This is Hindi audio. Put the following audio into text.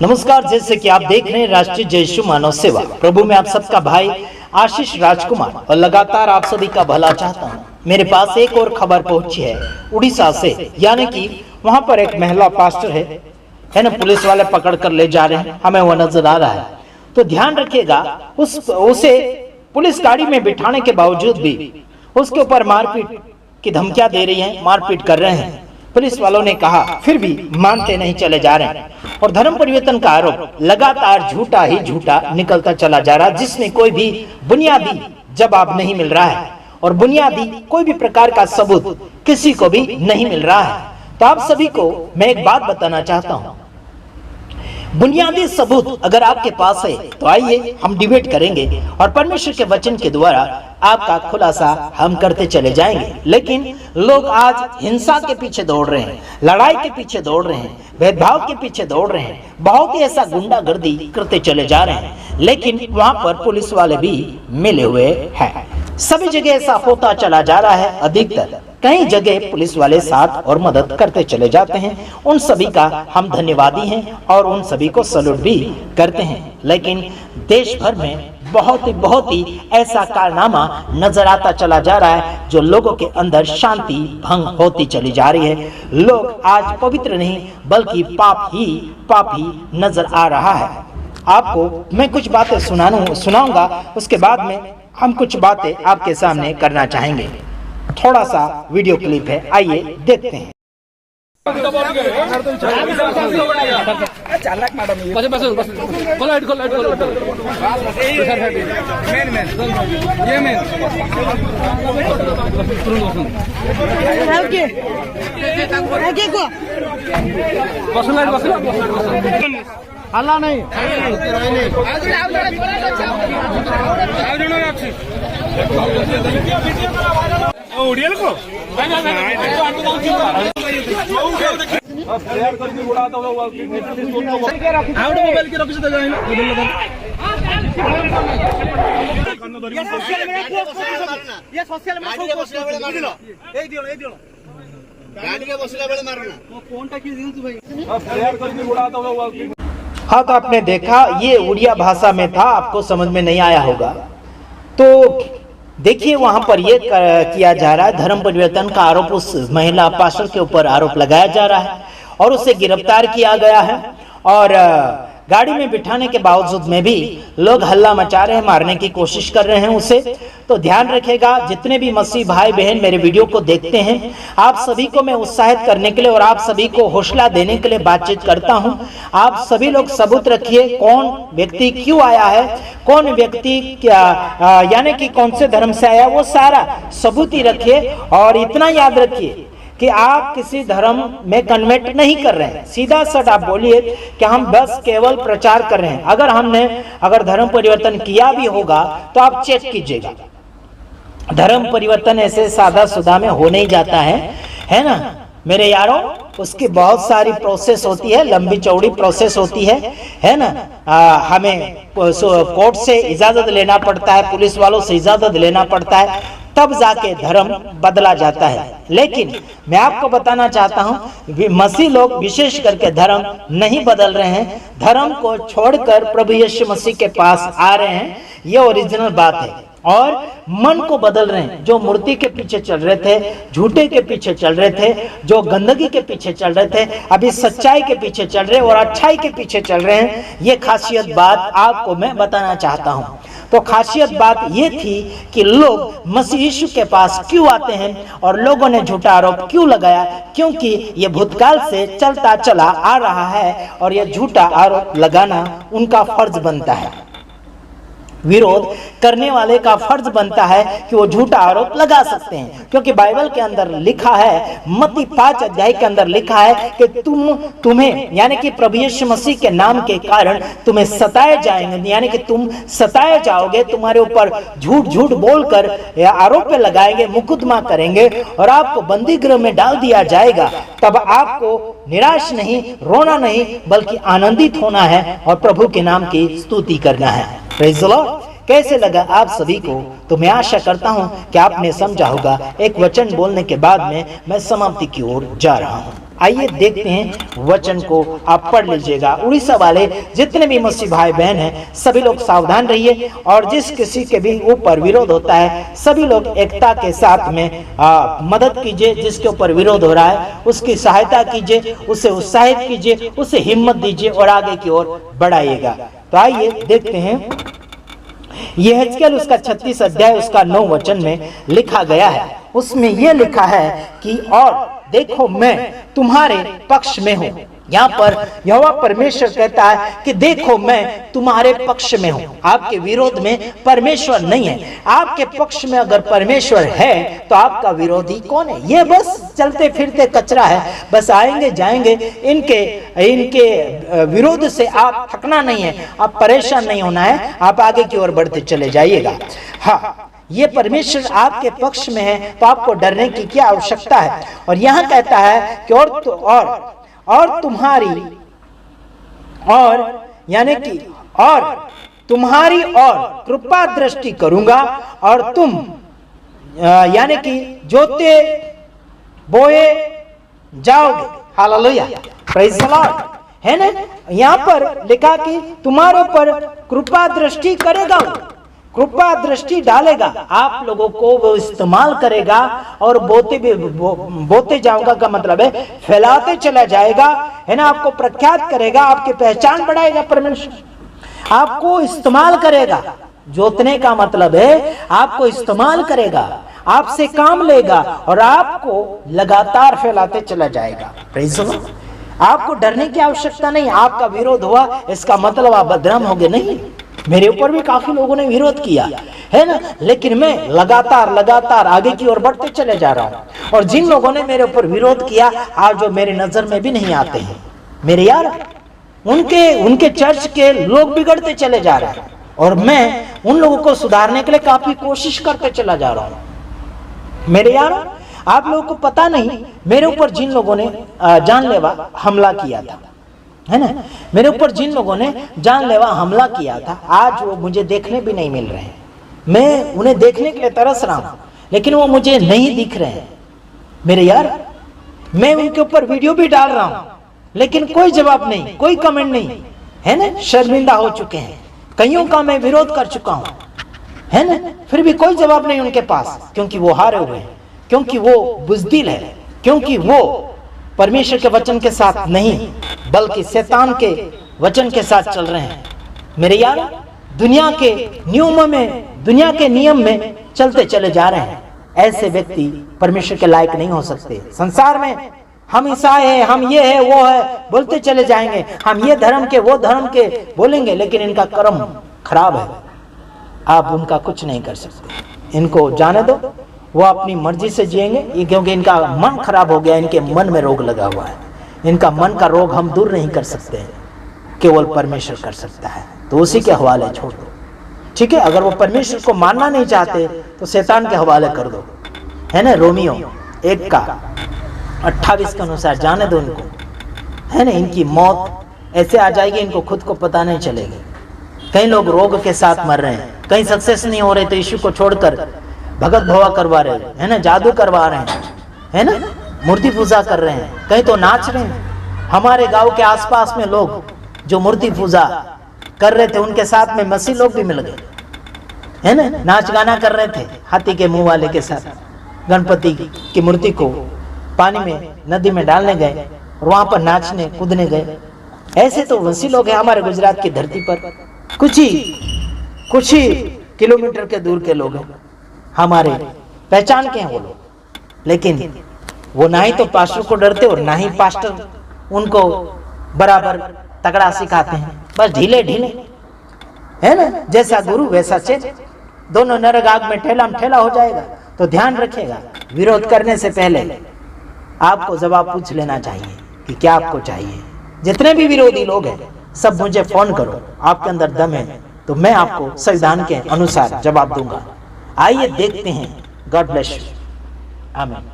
नमस्कार, जैसे कि आप देख रहे हैं राष्ट्रीय जय यीशु मानव सेवा। प्रभु में आप सबका भाई आशीष राजकुमार और लगातार आप सभी का भला चाहता हूं। मेरे पास एक और खबर पहुंची है उड़ीसा से, यानी कि वहां पर एक महिला पास्टर है ना, पुलिस वाले पकड़ कर ले जा रहे हैं, हमें वो नजर आ रहा है। तो ध्यान रखिएगा, उसे पुलिस गाड़ी में बिठाने के बावजूद भी उसके ऊपर मारपीट की धमकियां दे रही है, मारपीट कर रहे हैं। पुलिस वालों ने कहा, फिर भी मानते नहीं चले जा रहे हैं और धर्म परिवर्तन का आरोप लगातार झूठा ही झूठा निकलता चला जा रहा है, जिसमें कोई भी बुनियादी जवाब नहीं मिल रहा है और बुनियादी कोई भी प्रकार का सबूत किसी को भी नहीं मिल रहा है। तो आप सभी को मैं एक बात बताना चाहता हूं, बुनियादी सबूत अगर आपके पास है तो आइए हम डिबेट करेंगे और परमेश्वर के वचन के द्वारा आपका खुलासा हम करते चले जाएंगे। लेकिन लोग आज हिंसा के पीछे दौड़ रहे हैं, लड़ाई के पीछे दौड़ रहे हैं, भेदभाव के पीछे दौड़ रहे हैं, बहुत ही ऐसा गुंडागर्दी करते चले जा रहे हैं। लेकिन वहां पर पुलिस वाले भी मिले हुए हैं। सभी जगह ऐसा होता चला जा रहा है। अधिकतर कई जगह पुलिस वाले साथ और मदद करते चले जाते हैं। उन सभी का हम धन्यवादी हैं और उन सभी को सैल्यूट भी करते हैं। लेकिन देश भर में बहुत ही ऐसा कारनामा नजर आता चला जा रहा है जो लोगों के अंदर शांति भंग होती चली जा रही है। लोग आज पवित्र नहीं बल्कि पाप ही नजर आ रहा है। आपको मैं कुछ बातें सुनाऊंगा, उसके बाद में हम कुछ बातें आपके सामने करना चाहेंगे। थोड़ा सा वीडियो क्लिप है, आइए देखते हैं। हल्ला नहीं हाँ, तो आपने देखा, ये उड़िया भाषा में था, आपको समझ में नहीं आया होगा। तो देखिए, वहां पर ये किया जा रहा है, धर्म परिवर्तन का आरोप उस महिला पास्टर के ऊपर आरोप लगाया जा रहा है और उसे गिरफ्तार किया गया है और गाड़ी में बिठाने के बावजूद में भी लोग हल्ला मचा रहे हैं, मारने की कोशिश कर रहे हैं उसे। तो ध्यान रखिएगा, जितने भी मसीह भाई बहन मेरे वीडियो को देखते हैं, आप सभी को मैं उत्साहित करने के लिए और आप सभी को हौसला देने के लिए बातचीत करता हूं। आप सभी लोग सबूत रखिए, कौन व्यक्ति क्यों आया है, कौन व्यक्ति क्या यानी कि कौन से धर्म से आया, वो सारा सबूत ही रखिए। और इतना याद रखिए कि आप किसी धर्म में कन्वर्ट नहीं कर रहे हैं। सीधा सट आप बोलिए कि हम बस केवल प्रचार कर रहे हैं। अगर धर्म परिवर्तन किया भी होगा तो आप चेक कीजिएगा। धर्म परिवर्तन ऐसे सादा सुदा में हो नहीं जाता है ना मेरे यारों। उसकी बहुत सारी प्रोसेस होती है, लंबी चौड़ी प्रोसेस होती है ना। हमें कोर्ट से इजाजत लेना पड़ता है, पुलिस वालों से इजाजत लेना पड़ता है, तब जाके धर्म बदला जाता है। लेकिन मैं आपको बताना चाहता हूं, मसीह लोग विशेष करके धर्म नहीं बदल रहे हैं, धर्म को छोड़कर प्रभु यीशु मसीह के पास आ रहे हैं। ये ओरिजिनल बात है। और मन को बदल रहे हैं। जो मूर्ति के पीछे चल रहे थे, झूठे के पीछे चल रहे थे, जो गंदगी के पीछे चल रहे थे, अभी सच्चाई के पीछे चल रहे और अच्छाई के पीछे चल रहे हैं। ये खासियत बात आपको मैं बताना चाहता हूं। तो खासियत बात ये थी कि लोग मसीह यीशु के पास क्यों आते हैं और लोगों ने झूठा आरोप क्यों लगाया, क्योंकि ये भूतकाल से चलता चला आ रहा है और ये झूठा आरोप लगाना उनका फर्ज बनता है। विरोध करने वाले का फर्ज बनता है कि वो झूठा आरोप लगा सकते हैं, क्योंकि बाइबल के अंदर लिखा है, मत्ती 5 अध्याय के अंदर लिखा है कि तुम्हें यानी कि प्रभु यीशु मसीह के नाम के कारण तुम्हें सताए जाएंगे, यानी कि तुम सताए जाओगे, तुम्हारे ऊपर झूठ बोलकर आरोप लगाएंगे, मुकदमा करेंगे और आपको बंदी गृह में डाल दिया जाएगा। तब आपको निराश नहीं, रोना नहीं, बल्कि आनंदित होना है और प्रभु के नाम की स्तुति करना है। Praise the Lord. कैसे लगा आप सभी को? तो मैं आशा करता हूं कि आपने समझा होगा। एक वचन बोलने के बाद में मैं समाप्ति की ओर जा रहा हूं। आइए देखते हैं वचन को, आप पढ़ लीजिएगा। उड़ीसा वाले जितने भी मसीह भाई बहन हैं सभी लोग सावधान रहिए, और जिस किसी के भी ऊपर विरोध होता है सभी लोग एकता के साथ में मदद कीजिए। जिसके ऊपर विरोध हो रहा है उसकी सहायता कीजिए, उसे उत्साहित कीजिए, उसे हिम्मत दीजिए और आगे की ओर बढ़ाइएगा। तो आइए देखते हैं, यहेजकेल उसका 36 अध्याय उसका 9 वचन में लिखा गया है। उसमें यह लिखा है कि और देखो मैं तुम्हारे पक्ष में हूं। यहाँ पर यहोवा परमेश्वर कहता है कि देखो मैं तुम्हारे पक्ष में हूं। आपके विरोध में परमेश्वर नहीं है। आपके पक्ष में अगर परमेश्वर है तो आपका विरोधी कौन है? ये बस चलते फिरते कचरा है, बस आएंगे जाएंगे। इनके विरोध से आप थकना नहीं है, आप परेशान नहीं होना है, आप आगे की ओर बढ़ते चले जाइएगा। हाँ, ये परमेश्वर आपके पक्ष में है तो आपको डरने की क्या आवश्यकता है? और यहां कहता है कि और तुम्हारी और यानी कि और तुम्हारी और कृपा दृष्टि करूंगा और तुम यानी कि जोते बोए जाओगे। हालेलुया, प्रेज द लॉर्ड, है ना? यहां पर लिखा कि तुम्हारे ऊपर कृपा दृष्टि करेगा, कृपा दृष्टि डालेगा, आप लोगों को वो इस्तेमाल करेगा और बोते जाऊंगा का मतलब है फैलाते चला जाएगा, है ना? आपको प्रख्यात करेगा, आपकी पहचान बढ़ाएगा। परमेश्वर आपको इस्तेमाल करेगा। जोतने का मतलब है आपको इस्तेमाल करेगा, आपसे काम लेगा और आपको लगातार फैलाते चला जाएगा। Praise the Lord. आपको डरने की आवश्यकता नहीं। आपका विरोध हुआ इसका मतलब आप बदनाम हो गए, नहीं। मेरे ऊपर भी काफी लोगों ने विरोध किया है ना, लेकिन मैं लगातार आगे की ओर बढ़ते चले जा रहा हूं। और जिन लोगों ने मेरे ऊपर विरोध किया आज वो मेरी नजर में भी नहीं आते हैं। मेरे यार, उनके चर्च के लोग बिगड़ते चले जा रहे हैं और मैं उन लोगों को सुधारने के लिए काफी कोशिश करते चला जा रहा हूं। मेरे यार, आप लोगों को पता नहीं मेरे ऊपर जिन लोगों ने जानलेवा हमला किया था, है ना, मेरे ऊपर जिन लोगों ने जानलेवा हमला किया था आज वो मुझे देखने भी नहीं मिल रहे हैं। मैं उन्हें देखने के लिए तरस रहा हूं लेकिन वो मुझे नहीं दिख रहे हैं। मेरे यार, मैं उनके ऊपर वीडियो भी डाल रहा हूं लेकिन कोई जवाब नहीं, कोई कमेंट नहीं, है ना। शर्मिंदा हो चुके हैं, कईयों का मैं विरोध कर चुका हूं, है ना, फिर भी कोई जवाब नहीं उनके पास, क्योंकि वो हारे हुए हैं, क्योंकि वो बुज़दिल है, क्योंकि वो परमेश्वर के वचन के साथ नहीं बल्कि शैतान के वचन के साथ चल रहे हैं। मेरे यार, दुनिया के नियम में चलते चले जा रहे हैं। ऐसे व्यक्ति परमेश्वर के लायक नहीं हो सकते। संसार में हम ईसाई हैं, हम ये है वो है बोलते चले जाएंगे, हम ये धर्म के वो धर्म के बोलेंगे, लेकिन इनका कर्म खराब है। आप उनका कुछ नहीं कर सकते। इनको जाने दो, वो अपनी मर्जी से जिएंगे, क्योंकि इनका मन खराब हो गया, इनके मन में रोग लगा हुआ है। इनका मन का रोग हम दूर नहीं कर सकते, केवल परमेश्वर कर सकता है। तो उसी के हवाले छोड़ दो, ठीक है। अगर वो परमेश्वर को मानना नहीं चाहते तो शैतान के हवाले कर दो, है ना। रोमियो 1:28 के अनुसार जाने दो इनको, है ना। इनकी मौत ऐसे आ जाएगी इनको खुद को पता नहीं चलेगी। कई लोग रोग के साथ मर रहे हैं, कहीं सक्सेस नहीं हो रहे तो यीशु को छोड़कर भगत भवा करवा रहे हैं, है ना, जादू करवा रहे हैं, है ना, मूर्ति पूजा कर रहे हैं, कहीं तो नाच रहे हैं। हमारे गांव के आसपास में लोग जो मूर्ति पूजा कर रहे थे उनके साथ में मसीह लोग भी मिल गए, है ना, नाच गाना कर रहे थे हाथी के मुंह वाले के साथ। गणपति की मूर्ति को पानी में नदी में डालने गए और वहां पर नाचने कूदने गए। ऐसे तो मसीह लोग हैं हमारे गुजरात की धरती पर। कुछ ही किलोमीटर के दूर के लोग हैं, हमारे पहचान के हैं वो लोग, लेकिन वो ना ही तो पास्टर को डरते और ना ही पास्टर उनको बराबर तगड़ा सिखाते हैं, बस ढीले ढीले, है ना। जैसा गुरु वैसा चेला, दोनों नरक आग में ठेला हो जाएगा। तो ध्यान रखिएगा, विरोध करने से पहले आपको जवाब पूछ लेना चाहिए कि क्या आपको चाहिए। जितने भी विरोधी लोग हैं सब मुझे फोन करो, आपके अंदर दम है तो मैं आपको संविधान के अनुसार जवाब दूंगा। आइए देखते हैं। God bless you. आमीन।